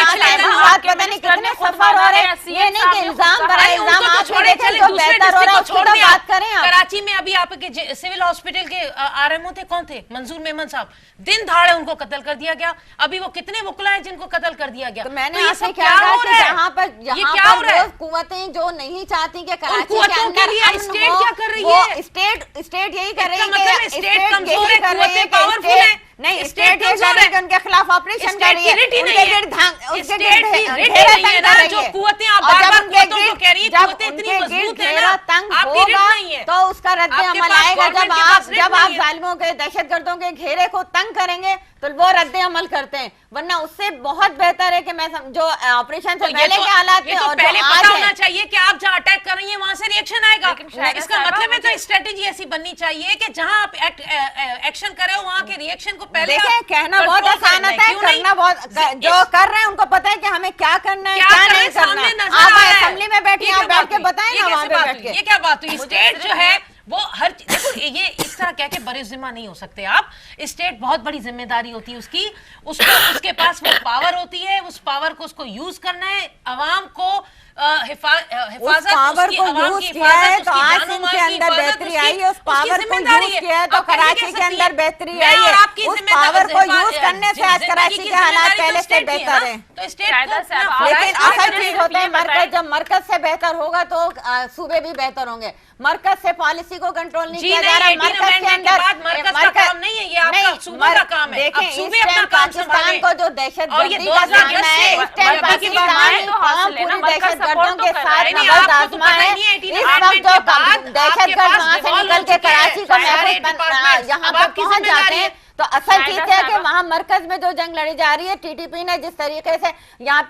पता नहीं कितने सफर हो रहे हैं। ये नहीं कि इल्जाम बड़ा इल्जाम आप छोड़े चले जो बेहतर हो रहा है उसकी तो बात करें। कराची में अभी आपके सिविल हॉस्पिटल के आरएमओ थे, कौन थे? मंजूर मेमन साहब, दिन दहाड़े उनको कत्ल कर दिया गया। अभी वो कितने वुकला है जिनको कत्ल कर दिया गया। तो मैंने आपसे क्या कहा कि यहाँ पर कुव्वतें जो नहीं चाहती कि कराची के अंदर स्टेट क्या कर रही है, स्टेट यही कर रही है, स्टेट कमजोर है, कुव्वतें पावरफुल है। नहीं स्टेट ये कर रही है कि उनके खिलाफ ऑपरेशन कर रही है, जो कुव्वतें आप बार-बार कुव्वतों को कह रही है, कुव्वतें इतनी मजबूत है ना, आपकी रिट नहीं है तो उसका रद्द अमल आएगा। जब आप जालिमों के दहशतगर्दों के घेरे को तंग करेंगे तो वो रद्द अमल करते हैं, वरना उससे बहुत बेहतर है कि मैं जो ऑपरेशन से पहले के हालात थे और पहले पता होना चाहिए कि आप जहाँ अटैक कर रही हैं वहां से रिएक्शन आएगा। इसका मतलब है तो स्ट्रेटेजी ऐसी बननी चाहिए कि जहाँ आप एक्शन करे वहाँ के रिएक्शन को पहले कहना बहुत आसान होता है, करना बहुत, जो कर रहे हैं उनको पता है कि हमें क्या करना है क्या नहीं करना। आप असेंबली में बैठिए, आप बैठ के बताएं ना वहाँ पे बैठ के। ये क्या बात हुई? स्टेट जो है वो हर देखो ये इस तरह कह के बड़े जिम्मा नहीं हो सकते आप। स्टेट बहुत बड़ी जिम्मेदारी होती है उसकी, उसके पास वो पावर होती है, उस पावर को उसको यूज करना है, अवाम को हिफाजत, पावर को यूज किया है तो आज सिंध के अंदर बेहतरी आई है। उस पावर को यूज किया है तो कराची के अंदर बेहतरी आई है। उस पावर को यूज करने से आज कराची के हालात पहले से बेहतर है। तो स्टेट लेकिन असल चीज होता है मरकज, जब मरकज से बेहतर होगा तो सूबे भी बेहतर होंगे। मरकज से पॉलिसी को कंट्रोल नहीं किया जा रहा, मरकज के अंदर मरकज का काम नहीं है, ये आपका सूबे का काम है। देखिए ईस्टर्न पाकिस्तान को जो दहशतगर्दी का सामना है, ईस्टर्न पाकिस्तान पूरी दहशतगर्दों के साथ नबर्द आजमा है। इस वक्त जो दहशतगर्द वहां से निकल के कराची को महफूज यहाँ पर पहुंच जाते हैं तो असल चीज है कि वहाँ मरकज में जो जंग लड़ी जा रही है, टीटीपी ने जिस तरीके से यहाँ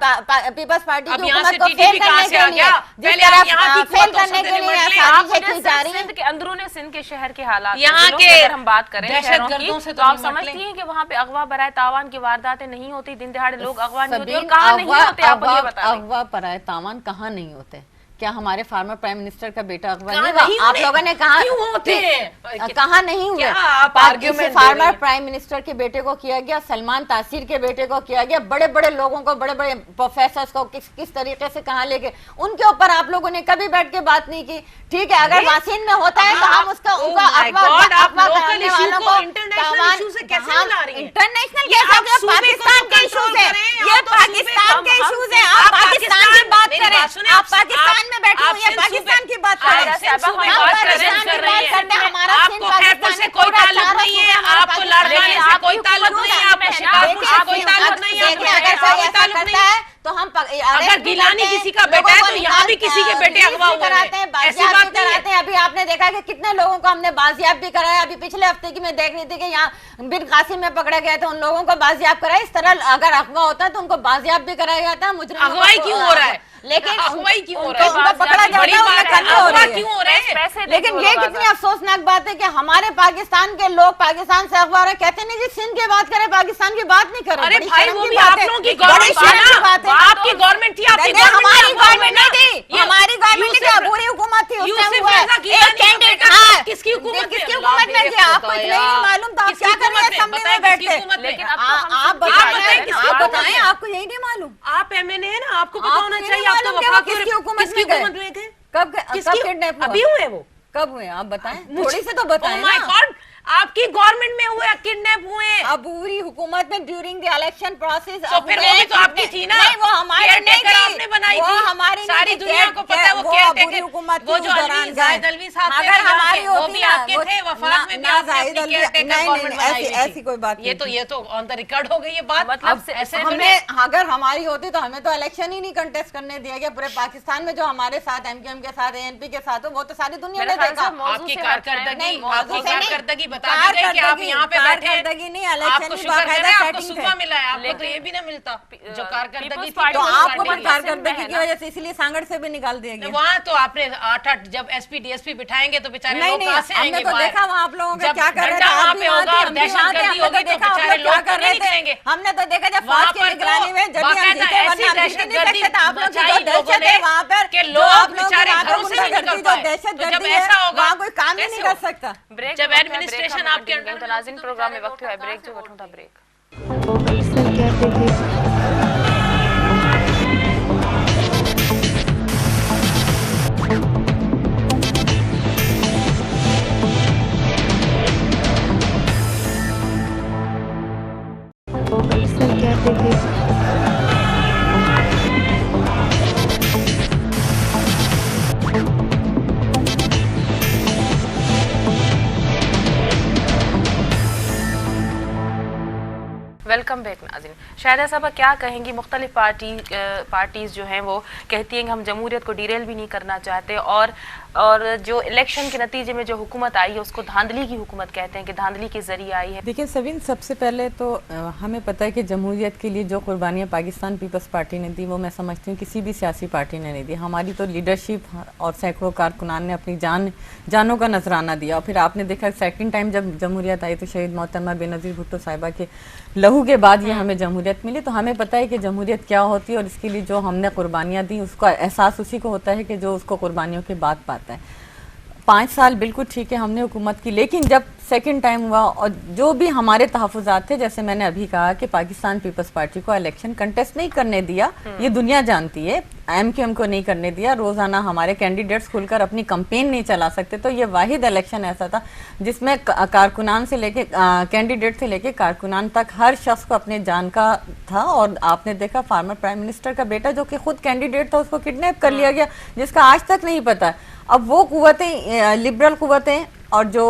पीपल्स पार्टी की हुकूमत को फेल करने के लिए, जिस तरह फेल करने के लिए साजिशें की जा रही है। सिंध के अंदरूने सिंध के शहर के हालात यहाँ के अगर हम बात करें शहरों दहशतगर्दों से की, तो आप समझती हैं कि वहाँ पे अगवा बराए तावान की वारदातें नहीं होती, दिन दहाड़े लोग अगवा नहीं होते, और कहाँ नहीं होते, आप ये बता दें। अगवा पराए तावान कहाँ नहीं होते? क्या हमारे फार्मर प्राइम मिनिस्टर का बेटा अगवा कहाँ नहीं नहीं हुआ? आप होने- लोगों ने कहा क्यों होते हैं? कहाँ नहीं हुए? क्या आप argument दे रही फार्मर हैं? प्राइम मिनिस्टर के बेटे को किया गया, सलमान तासीर के बेटे को किया गया, बड़े बड़े लोगों को, बड़े बड़े प्रोफेसर्स को किस तरीके से कहाँ लेके, उनके ऊपर आप लोगों ने कभी बैठ के बात नहीं की। ठीक है, अगर वासीन में होता है तो हम उसका Oh उनका my अगवा God, आप अगवा local करने issue वालों को को international तावान- issue से कैसे हम मिला रही हैं? इंटरनेशनल ये कैसे? आप ये सूबे को पाकिस्तान तो के control इश्यूज है, करें, ये आप तो सूबे पाकिस्तान को- के हम- इश्यूज है। हम- आप आप पाकिस्तान की बात मेरी करें, बात सुने, आप पाकिस्तान में बैठे हुए हैं, पाकिस्तान की बात करें। आयशा साहबा, हम हम बात पाकिस्तान कर की रही बात हैं। करते हैं, हमारा सिंध आपको खैरपुर पाकिस्तान से में कोई पूरा ताल्लुक चारों नहीं है, सूबे हमारा आपको पाकिस्तान लाड़काने है। से आपकी कोई ताल्लुक हुकूमत नहीं है, आपको में है ना, शिकारपुर से कोई आपकी ताल्लुक हुकूमत नहीं में है, देखिए, है, अगर आपको कोई कोई ऐसा ताल्लुक करता नहीं है। है तो हम अगर गिलानी किसी का बेटा है तो यहाँ भी किसी के बेटे अगवा हुए कराते हैं, हैं, ऐसी बाजियाब बात भी नहीं कराते है। हैं। अभी आपने देखा कि कितने लोगों को हमने बाजियाब भी कराया। अभी पिछले हफ्ते की मैं देख रही थी कि यहाँ बिन कासिम में पकड़े गए थे, उन लोगों को बाजियाब कराया। इस तरह अगर अगवा होता है तो उनको बाजियाब भी कराया जाता है। मुजरिमों को- अगवाई क्यों हो रहा है? लेकिन अगवाई क्यों हो उनको- रहा है? उनको पकड़ा जाता बड़ी है, बात उन्हें है, कमी हो अगवा रही है। क्यों हो रहे हैं? पैसे लेकिन ये कितनी अफसोसनाक बात है कि हमारे पाकिस्तान के लोग पाकिस्तान से अखबार कहते नहीं जी सिंध की बात करें, पाकिस्तान की बात नहीं करें। अरे बड़ी भाई शर्म वो की भी बात आप है। लोगों की बड़ी गवर्नमेंट थी शर्म की ना, बात है। आपकी गवर्नमेंट थी, आपकी नहीं, हमारी गवर्नमेंट नहीं थी, ये हमारी गवर्नमेंट यूसुफ- थी, बुरी हुकूमत थी। उस यूसुफ टाइम हुआ है। रजा गिलानी एक का कैंडिडेट बेटा हाँ, किसकी हुकूमत में? किसकी अल्लाह हुकूमत में मेरे किया? आपको खुदा इतना ही नहीं यार। मालूम तो आप किसकी क्या कर रहे हैं? हुकूमत में? असेंबली में बताएं बैठ किसकी के। हुकूमत में? लेकिन अब तो हम आप सिंध की बताएं, बात कर रहे हैं, आप बात बताएं, कर रहे हैं। आपको यही नहीं मालूम? आप एमएनए है ना, आपको पता आपको होना नहीं चाहिए। आप तो मालूम कि वो वफाक किसकी हुकूमत किसकी में गए? हुकूमत में थे? कब किसकी किडनैप अभी हुए वो? कब हुए आप बताएं, थोड़ी से तो बताएं माय ना। गॉड, आपकी गवर्नमेंट में हुए, किडनैप हुए। अब पूरी हुकूमत में ड्यूरिंग द इलेक्शन प्रोसेस तो फिर वो भी तो आपकी थी ना? नहीं, वो हमारी नहीं केयरटेकर थी, आपने बनाई वो थी। हमारी सारी नहीं थी। दुनिया को पता है वो बुरी केयरटेकर, हुकूमत थी वो उस जो दौरान अलवी जाहिद अलवी साहब थे अगर ना, हमारी यहाँ के, वो होती भी ना, आपके थे, वफाक में भी ना आपने जाहिद अपनी अलवी- केयरटेकर नहीं, गवर्नमेंट नहीं, बनाई हुई ऐसी थी। कोई बात नहीं ये तो ऑन द रिकॉर्ड हो गई ये बात। मतलब अब ऐसे हमने अगर हमारी होती तो हमें तो इलेक्शन ही नहीं कंटेस्ट करने दिया गया। पूरे पाकिस्तान में जो हमारे साथ एमक्यूएम के साथ एएनपी के साथ हो, वो तो सारी दुनिया ने मेरे ख्याल देखा। से मौजूद आपकी से हट रहे हैं। कारकर्दगी, नहीं, आपकी मौजूद से नहीं। कारकर्दगी बता दी गई कि आप यहाँ पे बैठे हैं। कारकर्दगी नहीं, आपको इलेक्शन शुक्र है बाकायदा आपको सेटिंग सुबह थे। मिला है, आपको तो लेकिन ये भी ना मिलता जो कारकर्दगी पीपल्स थी। पार्टी तो की आपको पार्टी पर में कारकर्दगी है की ना। वजह से इसलिए सांगड़ से भी निकाल दिया गया। वहाँ तो आपने 8-8 जब एसपी डीएसपी बिठाएंगे तो बेचारे नहीं लोग नहीं, कहाँ से हमने आएंगे तो बाहर? देखा वहाँ आप लोगों का जब क्या कर रहे थे। डंडा आप वहाँ भी पे वहाँ होगा थे, और हम भी वहाँ थे, दहशतगर्दी हमने तो होगी तो देखा आप बेचारे लोग क्या लोग कर तो नहीं रहे थे। निकलेंगे। हमने तो देखा जब वहाँ फौज की पर निगरानी में जब हम बाकायदा जीते, ऐसी वरना हम जीत ही नहीं दहशतगर्दी सकते थे। आप लोग की मचाई जो लोगों दहशत ने है वहाँ पर, कि जो लोग आप लोग बेचारे वहाँ घरों पर से नहीं गुंडागर्दी, निकल जो पाए। तो दहशतगर्दी जब है, ऐसा होगा, वहाँ कोई काम ही कैसे नहीं कर होगा? सकता। ब्रेक जब जो एडमिनिस्ट्रेशन ब्रेक आपके अंडर तो में नाज़रीन होती तो प्रोग्राम में बेचारे वक्त लोग है कहाँ ब्रेक से जो होंगे? वठूं था ब्रेक। वो अक्सर कहते थे वो अक्सर कहते थे वेलकम बैक नाज़रीन। शाहिदा साहबा क्या कहेंगी, मुख्तलिफ पार्टीज़ जो हैं वो कहती हैं कि हम जमहूरियत को डिरेल भी नहीं करना चाहते, और जो इलेक्शन के नतीजे में जो हुकूमत आई है उसको धांधली की हुकूमत कहते हैं कि धांधली के जरिए आई है। देखिए सबिन, सबसे पहले तो हमें पता है कि जमहूरियत के लिए जो कुर्बानियाँ पाकिस्तान पीपल्स पार्टी ने दी वो मैं समझती हूँ किसी भी सियासी पार्टी ने नहीं दी। हमारी तो लीडरशिप और सैकड़ों कारकुनान ने अपनी जानों का नजराना दिया। और फिर आपने देखा सेकंड टाइम जब जमहूरियत आई तो शहीद मोहतरमा बेनज़ीर भुट्टो साहिबा के लहू के बाद ये हमें जमहूरियत मिली। तो हमें पता है कि जमहूरियत क्या होती है और इसके लिए जो हमने कुर्बानियाँ दी उसका एहसास उसी को होता है कि जो उसको कुर्बानियों के बाद पाता है। 5 साल बिल्कुल ठीक है हमने हुकूमत की, लेकिन जब सेकंड टाइम हुआ और जो भी हमारे तहफ़्फ़ुज़ात थे, जैसे मैंने अभी कहा कि पाकिस्तान पीपल्स पार्टी को इलेक्शन कंटेस्ट नहीं करने दिया, ये दुनिया जानती है, एमक्यूएम को नहीं करने दिया, रोज़ाना हमारे कैंडिडेट्स खुलकर अपनी कंपेन नहीं चला सकते। तो ये वाहिद इलेक्शन ऐसा था जिसमें कारकुनान से लेके कैंडिडेट से लेके कारकुनान तक हर शख्स को अपने जान का था। और आपने देखा फार्मर प्राइम मिनिस्टर का बेटा जो कि खुद कैंडिडेट था उसको किडनैप कर लिया गया, जिसका आज तक नहीं पता। अब वो कुव्वतें, लिबरल कुव्वतें और जो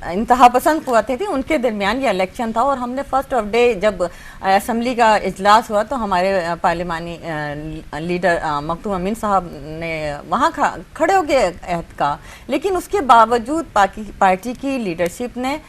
इंतहा पसंद कुव्वतें थी, उनके दरमियान ये इलेक्शन था। और हमने फर्स्ट ऑफ डे जब असम्बली का इजलास हुआ तो हमारे पार्लिमानी लीडर मखदूम अमीन साहब ने वहाँ खड़े होकर अहद कहा, लेकिन उसके बावजूद पार्टी की लीडरशिप ने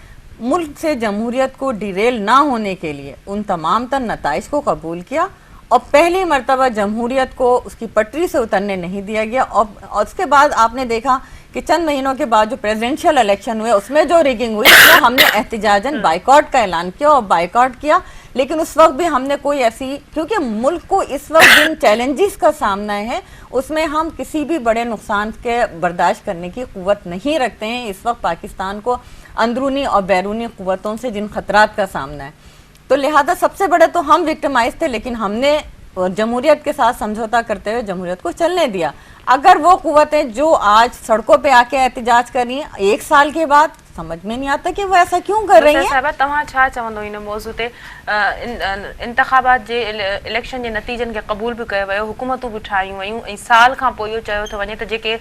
मुल्क से जमहूरियत को डिरेल ना होने के लिए उन तमाम तर नताइज को कबूल किया और पहली मर्तबा जमहूरियत को उसकी पटरी से उतरने नहीं दिया गया। और उसके बाद आपने देखा कि चंद महीनों के बाद जो प्रेसिडेंशियल इलेक्शन हुए उसमें जो रिगिंग हुई उसमें हमने एहतिजाजन बाइकआउट का ऐलान किया और बाइकआउट किया, लेकिन उस वक्त भी हमने कोई ऐसी, क्योंकि मुल्क को इस वक्त जिन चैलेंजेस का सामना है उसमें हम किसी भी बड़े नुकसान के बर्दाश्त करने की कुव्वत नहीं रखते हैं। इस वक्त पाकिस्तान को अंदरूनी और बैरूनी कुव्वतों से जिन खतरात का सामना है, तो लिहाजा सबसे बड़े तो हम विक्टिमाइज थे, लेकिन हमने जमहूरियत के साथ समझौता करते हुए जमहूरियत को चलने दिया। अगर वो कुव्वतें जो आज सड़कों पे आके एहतिजाज कर रही हैं, 1 साल के बाद समझ में नहीं आता कि वो ऐसा क्यों कर रही हैं। साहिबा तव्हां छा चवंदो इन मौज़ू ते? इंतखाबात जे इलेक्शन जे नतीजनि खे क़बूल बि कयो वियो, हुकूमतूं बि ठाहियूं वयूं ऐं साल खां पोइ इहो चयो थो वञे त जेके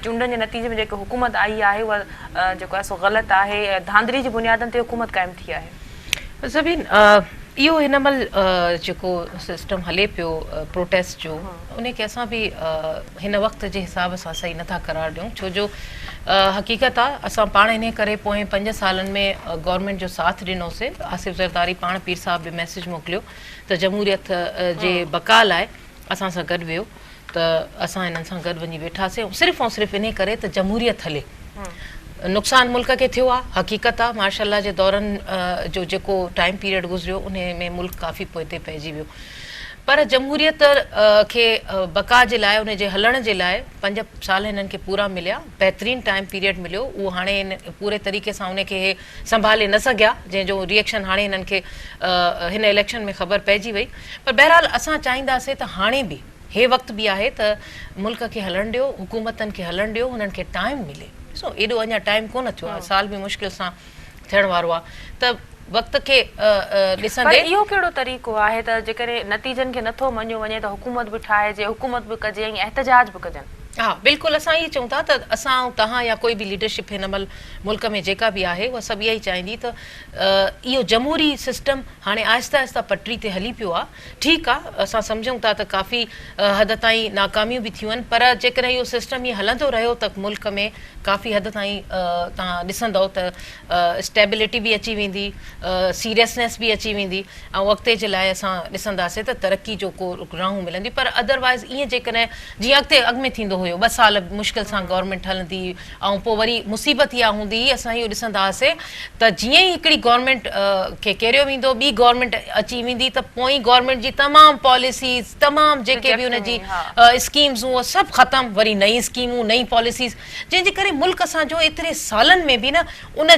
चूंडनि जे नतीजे में जेके हुकूमत आई आहे उहा जेको आहे सो ग़लति आहे, धांधली जी बुनियादनि ते हुकूमत क़ाइमु थी आहे। सभिन इहो हिन महिल जेको सिस्टम हले पियो प्रोटेस्ट जो, उन खे असां बि हिन वक़्त जे हिसाब सां सही नथा करार ॾियूं, छो जो हक़ीक़त आहे असां पाण इन करे पोइ 5 सालनि में गवर्नमेंट जो साथ ॾिनोसीं। आसिफ ज़रदारी पाण पीर साहब बि मैसेज मोकिलियो त जमहूरियत जे बका लाइ असां सां गॾु वियो, त असां हिननि सां गॾु वञी वेठासीं सिर्फ़ु ऐं सिर्फ़ु इन करे त जमहूरियत हले। नुक़सान मुल्क खे थियो आहे, हक़ीक़त आहे, मार्शल जे दौरनि जो जेको टाइम पीरियड गुज़रियो उन में मुल्क काफ़ी पोइते पइजी वियो, पर जमहूरियत खे बका जे लाइ, उन जे हलण जे लाइ 5 साल हिननि खे पूरा मिलिया, बहितरीनु टाइम पीरियड मिलियो। उहो हाणे पूरे तरीक़े सां उन खे संभाले न सघिया, जंहिंजो रिएक्शन हाणे हिननि खे हिन इलेक्शन में ख़बर पइजी वई। पर बहरहाल असां चाहींदासीं त हाणे बि हे वक़्तु बि आहे त मुल्क खे हलणु ॾियो, हुकूमतनि खे हलणु ॾियो, हुननि खे टाइम मिले। ॾिसो एॾो अञा टाइम कोन थियो आहे, साल बि मुश्किल सां थियण वारो आहे, त वक़्त खे ॾिसंदे इहो कहिड़ो तरीक़ो आहे त जेकॾहिं नतीजनि खे नथो मञियो वञे त हुकूमत बि ठाहिजे, हुकूमत बि कजे ऐं एहतजाज बि कजनि? हाँ बिल्कुलु, असां इहे चऊं था त असां ऐं तव्हां या कोई बि लीडरशिप हिन महिल मुल्क में जेका बि आहे उहा सभु इहा ई चाहींदी त इहो जमहूरी सिस्टम हाणे आहिस्ता आहिस्ता पटरी ते हली पियो आहे। ठीकु आहे, असां सम्झूं था त काफ़ी हद ताईं नाकामियूं बि थियूं आहिनि, पर जेकॾहिं इहो सिस्टम ईअं हलंदो रहियो त मुल्क में काफ़ी हद ताईं तव्हां ॾिसंदव त स्टेबिलिटी बि अची वेंदी, सीरियसनेस बि अची वेंदी, ऐं अॻिते जे लाइ असां ॾिसंदासीं त तरक़ी जो को राहूं मिलंदी। पर अदरवाइज़ ईअं जेकॾहिं जीअं अॻु में थींदो हुयो 2 साल मुश्किल सां गवर्नमेंट हलंदी ऐं पोइ वरी मुसीबत इहा हूंदी, असां इहो ॾिसंदा हुआसीं त जीअं ई हिकिड़ी गवर्नमेंट खे केरियो वेंदो, ॿी गवर्नमेंट अची वेंदी त पोइ गवर्नमेंट जी तमामु पॉलिसीज़, तमामु जेके बि हुनजी स्कीम्स उहो सभु ख़तमु, वरी नई स्कीमूं, नई पॉलिसीज़, जंहिंजे करे मुल्क असांजो एतिरे सालनि में बि न उन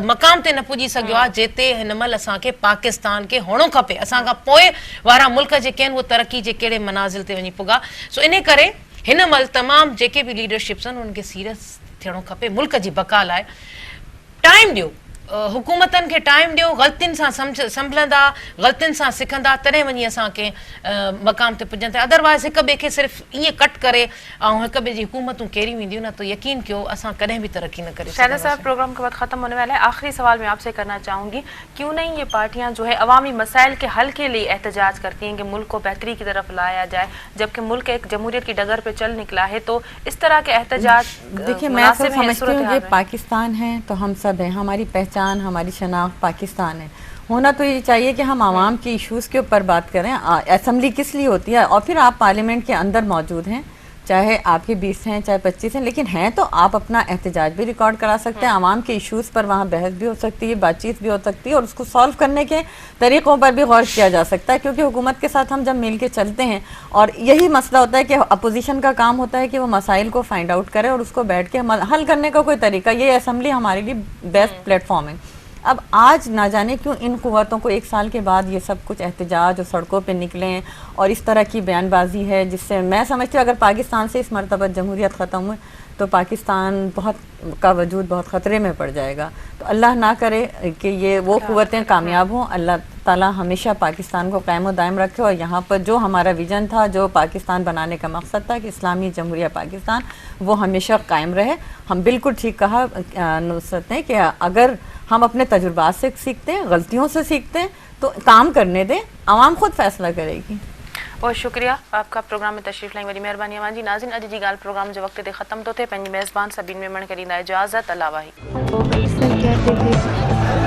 मक़ाम ते न पुॼी सघियो आहे जिते हिन महिल असांखे पाकिस्तान खे हुअणो खपे। असां खां पोइ वारा मुल्क जेके आहिनि उहे तरक़ी जे कहिड़े मनाज़िल ते वञी पुॻा। सो इन करे हिन महिल तमामु जेके बि लीडरशिप्स आहिनि उन्हनि खे सीरियस थियणो खपे मुल्क जी बका लाइ। टाइम ॾियो, हुकूमतनि खे टाइम ॾियो, ग़लतियुनि सां संभलंदा, ग़लतियुनि सां सिखंदा, तॾहिं वञी असांखे मक़ाम ते पुॼंदा। अदरवाइज़ हिक ॿिए खे सिर्फ़ु ईअं कट करे ऐं हिक ॿिए जी हुकूमतूं केरी वेंदियूं न, तो यकीन कयो असां कॾहिं भी तरक्की न करे शहनाज साहब, प्रोग्राम के बाद खत्म होने वाला है, आखिरी सवाल मैं आपसे करना चाहूंगी, क्यों नहीं ये पार्टियां जो है अवामी मसाइल के हल के लिए एहतजाज करती हैं कि मुल्क को बेहतरी की तरफ लाया जाए, जबकि मुल्क एक जमहूरियत की डगर पे चल निकला है, तो इस तरह के एहतजाज देखिए मैं तो समझती हूँ ये पाकिस्तान है तो हम सब हैं, हमारी पहचान, हमारी शनाख्त पाकिस्तान है। होना तो ये चाहिए कि हम आवाम की इश्यूज़ के ऊपर बात करें। असम्बली किस लिए होती है, और फिर आप पार्लियामेंट के अंदर मौजूद हैं, चाहे आपके 20 हैं चाहे 25 हैं, लेकिन हैं तो आप अपना एहतजाज भी रिकॉर्ड करा सकते हैं। आवाम के इश्यूज़ पर वहाँ बहस भी हो सकती है, बातचीत भी हो सकती है, और उसको सॉल्व करने के तरीक़ों पर भी गौर किया जा सकता है, क्योंकि हुकूमत के साथ हम जब मिल के चलते हैं, और यही मसला होता है कि अपोजिशन का काम होता है कि वो मसाइल को फाइंड आउट करे और उसको बैठ के हल करने का कोई तरीका, ये असम्बली हमारे लिए बेस्ट प्लेटफॉर्म है। अब आज ना जाने क्यों इन कुव्वतों को 1 साल के बाद ये सब कुछ एहतजाज और सड़कों पे निकले हैं और इस तरह की बयानबाजी है, जिससे मैं समझती हूँ अगर पाकिस्तान से इस मरतबा जमहूरियत ख़त्म हुई तो पाकिस्तान का वजूद बहुत ख़तरे में पड़ जाएगा। तो अल्लाह ना करे कि ये वो कुव्वतें कामयाब हों। अल्लाह ताला हमेशा पाकिस्तान को कायम दायम रखे, और यहाँ पर जो हमारा विजन था, जो पाकिस्तान बनाने का मकसद था कि इस्लामी जमहूरिया पाकिस्तान, वो हमेशा कायम रहे। हम बिल्कुल ठीक कहा नुसरत ने कि अगर हम अपने तजुर्बात से सीखते हैं, गलतियों से सीखते हैं, तो काम करने दें, आवाम खुद फैसला करेगी। बहुत शुक्रिया आपका प्रोग्राम में तशरीफ़ लाइन वरी महिरबानी अवां जी। नाज़रीन अॼु जी ॻाल्हि प्रोग्राम जो वक़्त ते ख़त्म थो थिए। पंहिंजी मेज़बान सभीन मेमण करींदा इजाज़त। अलावा ही वो अक्सर कहते थे